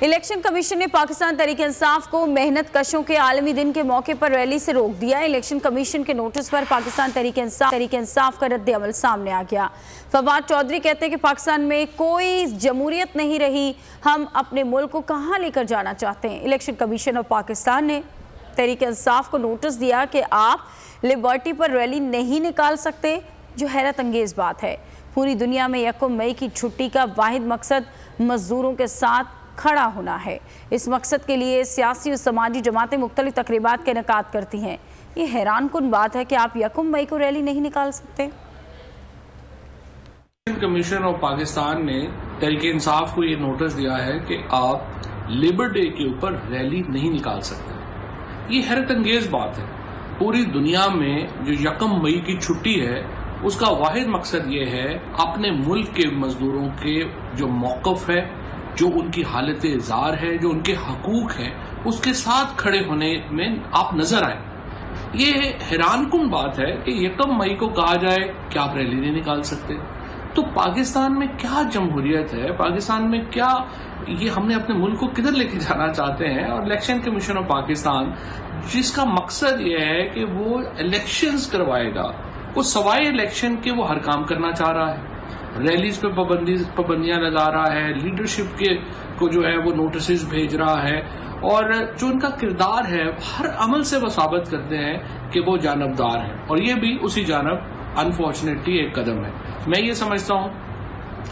Election commission ने पाकिस्तान तहरीक इंसाफ को मेहनत कशों के आलमी दिन के मौके पर रैली से रोक दिया। इलेक्शन कमीशन के नोटिस पर पाकिस्तान तहरीक इंसाफ का रद्द अमल सामने आ गया। फवाद चौधरी कहते हैं कि पाकिस्तान में कोई जमहूरियत नहीं रही, हम अपने मुल्क को कहाँ लेकर जाना चाहते हैं। इलेक्शन कमीशन ऑफ पाकिस्तान ने तहरीक इंसाफ को नोटिस दिया कि आप लिबर्टी पर रैली नहीं निकाल सकते, जो हैरत अंगेज बात है। पूरी दुनिया में 1 मई की छुट्टी का वाहिद मकसद मजदूरों के साथ खड़ा होना है। इस मकसद के लिए सियासी और समाजी जमातें मुख्तलिफ तकरीबात का इनेकाद करती हैं। ये हैरान कुन बात है कि आप 1 मई को रैली नहीं निकाल सकते। कमीशन ऑफ पाकिस्तान ने तहरीक इंसाफ को ये नोटिस दिया है कि आप लेबर डे के ऊपर रैली नहीं निकाल सकते। ये हैरत अंगेज बात है। पूरी दुनिया में जो 1 मई की छुट्टी है उसका वाहिद मकसद ये है अपने मुल्क के मजदूरों के जो मौक़िफ़ है, जो उनकी हालत ज़ार है, जो उनके हकूक हैं, उसके साथ खड़े होने में आप नजर आए। ये हैरान कुन बात है कि 1 मई को कहा जाए कि आप रैली नहीं निकाल सकते। तो पाकिस्तान में क्या जमहूरियत है, पाकिस्तान में क्या ये हमने अपने मुल्क को किधर लेके जाना चाहते हैं। और इलेक्शन कमीशन ऑफ पाकिस्तान जिसका मकसद ये है कि वो इलेक्शंस करवाएगा, वो सवाए इलेक्शन के वो हर काम करना चाह रहा है। रैलीज पे पाबंदियां लगा रहा है, लीडरशिप के को जो है वो नोटिस भेज रहा है, और जो उनका किरदार है हर अमल से वो साबित करते हैं कि वो जानबदार है। और ये भी उसी जानब अनफॉर्चुनेटली एक कदम है। मैं ये समझता हूँ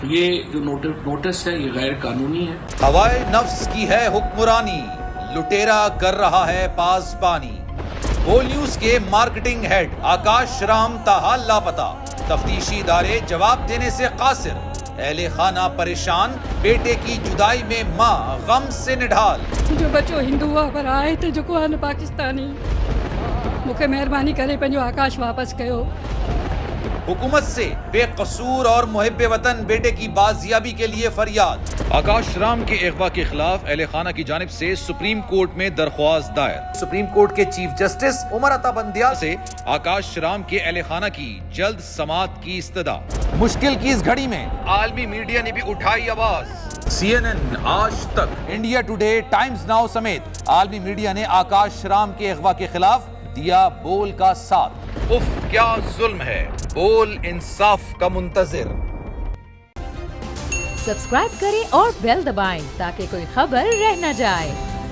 ये जो नोटिस है ये गैर कानूनी है। हवाए नफ्स की है हुक्मरानी, लुटेरा कर रहा है पासबानी। बोल न्यूज के मार्केटिंग हेड आकाश राम ताहा लापता, तफ्तीशी इदारे जवाब देने से कासिर। अहले खाना परेशान, बेटे की जुदाई में माँ गम से निढाल। जो बच्चो हिंदू पर आए थे जो को पाकिस्तानी, मुझे मेहरबानी करे पंहिंजो आकाश वापस कयो। हुकूमत से बेकसूर और मुहिब्बे वतन बेटे की बाजियाबी के लिए फरियाद। आकाश राम के अगवा के खिलाफ अहले खाना की जानिब से सुप्रीम कोर्ट में दरख्वास्त दायर। सुप्रीम कोर्ट के चीफ जस्टिस उमर अता बंदियाल से आकाश राम के अहले खाना की जल्द समाअत की इस्तदा। मुश्किल की इस घड़ी में आलमी मीडिया ने भी उठाई आवाज। CNN, आज तक, इंडिया टुडे, टाइम्स नाउ समेत आलमी मीडिया ने आकाश राम के अगवा के खिलाफ दिया बोल का साथ। उफ क्या जुल्म है, बोल इंसाफ का मुंतजिर। सब्सक्राइब करें और बेल दबाएं ताकि कोई खबर रह न जाए।